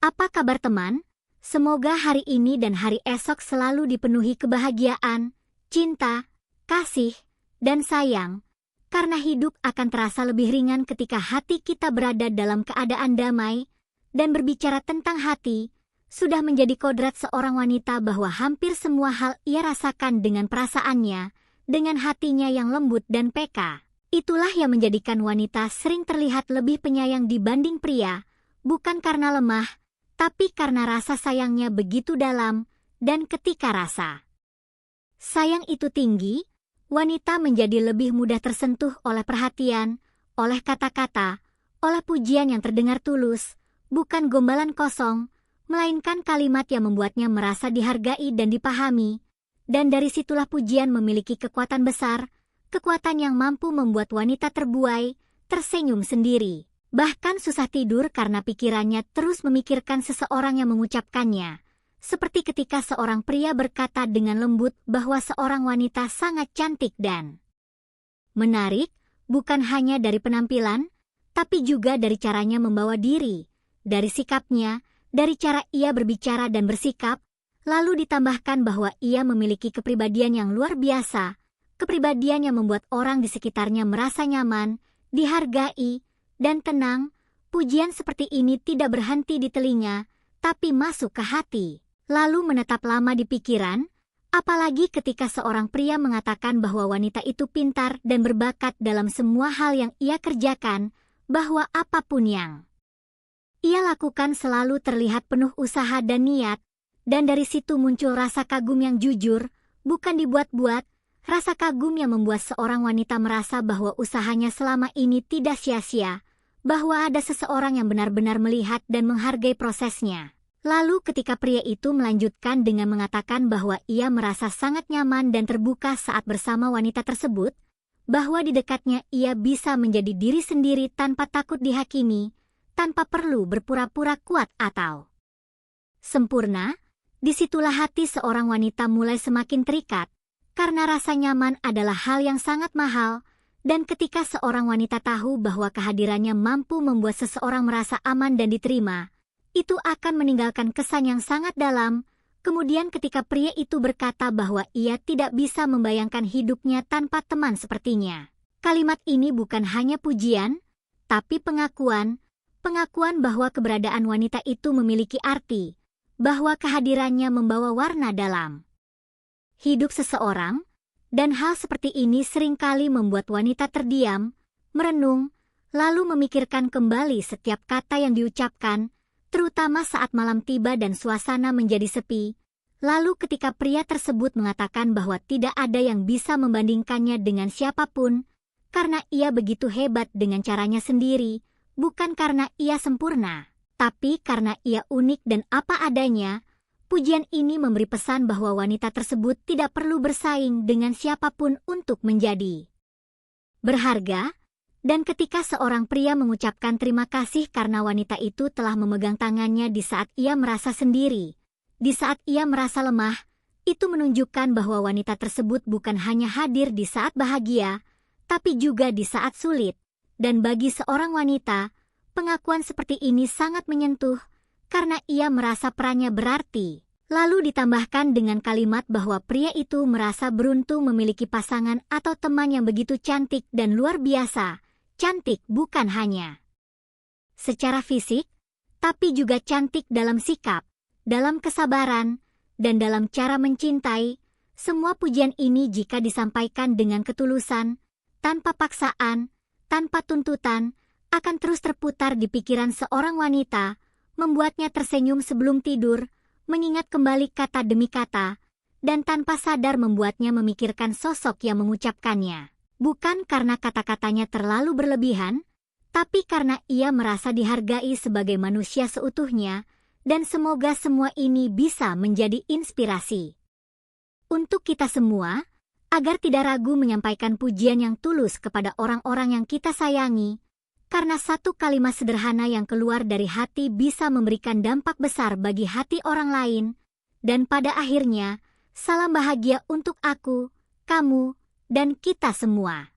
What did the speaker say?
Apa kabar teman? Semoga hari ini dan hari esok selalu dipenuhi kebahagiaan, cinta, kasih, dan sayang. Karena hidup akan terasa lebih ringan ketika hati kita berada dalam keadaan damai. Dan berbicara tentang hati, sudah menjadi kodrat seorang wanita bahwa hampir semua hal ia rasakan dengan perasaannya, dengan hatinya yang lembut dan peka. Itulah yang menjadikan wanita sering terlihat lebih penyayang dibanding pria, bukan karena lemah, tapi karena rasa sayangnya begitu dalam, dan ketika rasa sayang itu tinggi, wanita menjadi lebih mudah tersentuh oleh perhatian, oleh kata-kata, oleh pujian yang terdengar tulus, bukan gombalan kosong, melainkan kalimat yang membuatnya merasa dihargai dan dipahami, dan dari situlah pujian memiliki kekuatan besar, kekuatan yang mampu membuat wanita terbuai, tersenyum sendiri. Bahkan susah tidur karena pikirannya terus memikirkan seseorang yang mengucapkannya. Seperti ketika seorang pria berkata dengan lembut bahwa seorang wanita sangat cantik dan menarik, bukan hanya dari penampilan, tapi juga dari caranya membawa diri, dari sikapnya, dari cara ia berbicara dan bersikap, lalu ditambahkan bahwa ia memiliki kepribadian yang luar biasa, kepribadian yang membuat orang di sekitarnya merasa nyaman, dihargai, dan tenang. Pujian seperti ini tidak berhenti di telinga, tapi masuk ke hati, lalu menetap lama di pikiran, apalagi ketika seorang pria mengatakan bahwa wanita itu pintar dan berbakat dalam semua hal yang ia kerjakan, bahwa apapun yang ia lakukan selalu terlihat penuh usaha dan niat, dan dari situ muncul rasa kagum yang jujur, bukan dibuat-buat, rasa kagum yang membuat seorang wanita merasa bahwa usahanya selama ini tidak sia-sia, bahwa ada seseorang yang benar-benar melihat dan menghargai prosesnya. Lalu ketika pria itu melanjutkan dengan mengatakan bahwa ia merasa sangat nyaman dan terbuka saat bersama wanita tersebut, bahwa di dekatnya ia bisa menjadi diri sendiri tanpa takut dihakimi, tanpa perlu berpura-pura kuat atau sempurna, disitulah hati seorang wanita mulai semakin terikat, karena rasa nyaman adalah hal yang sangat mahal, dan ketika seorang wanita tahu bahwa kehadirannya mampu membuat seseorang merasa aman dan diterima, itu akan meninggalkan kesan yang sangat dalam. Kemudian ketika pria itu berkata bahwa ia tidak bisa membayangkan hidupnya tanpa teman sepertinya. Kalimat ini bukan hanya pujian, tapi pengakuan bahwa keberadaan wanita itu memiliki arti, bahwa kehadirannya membawa warna dalam hidup seseorang, dan hal seperti ini seringkali membuat wanita terdiam, merenung, lalu memikirkan kembali setiap kata yang diucapkan, terutama saat malam tiba dan suasana menjadi sepi. Lalu ketika pria tersebut mengatakan bahwa tidak ada yang bisa membandingkannya dengan siapapun, karena ia begitu hebat dengan caranya sendiri, bukan karena ia sempurna, tapi karena ia unik dan apa adanya. Pujian ini memberi pesan bahwa wanita tersebut tidak perlu bersaing dengan siapapun untuk menjadi berharga, dan ketika seorang pria mengucapkan terima kasih karena wanita itu telah memegang tangannya di saat ia merasa sendiri, di saat ia merasa lemah, itu menunjukkan bahwa wanita tersebut bukan hanya hadir di saat bahagia, tapi juga di saat sulit, dan bagi seorang wanita, pengakuan seperti ini sangat menyentuh, karena ia merasa perannya berarti. Lalu ditambahkan dengan kalimat bahwa pria itu merasa beruntung memiliki pasangan atau teman yang begitu cantik dan luar biasa. Cantik bukan hanya secara fisik, tapi juga cantik dalam sikap, dalam kesabaran, dan dalam cara mencintai. Semua pujian ini jika disampaikan dengan ketulusan, tanpa paksaan, tanpa tuntutan, akan terus terputar di pikiran seorang wanita, membuatnya tersenyum sebelum tidur, mengingat kembali kata demi kata, dan tanpa sadar membuatnya memikirkan sosok yang mengucapkannya. Bukan karena kata-katanya terlalu berlebihan, tapi karena ia merasa dihargai sebagai manusia seutuhnya, dan semoga semua ini bisa menjadi inspirasi untuk kita semua, agar tidak ragu menyampaikan pujian yang tulus kepada orang-orang yang kita sayangi, karena satu kalimat sederhana yang keluar dari hati bisa memberikan dampak besar bagi hati orang lain, dan pada akhirnya, salam bahagia untuk aku, kamu, dan kita semua.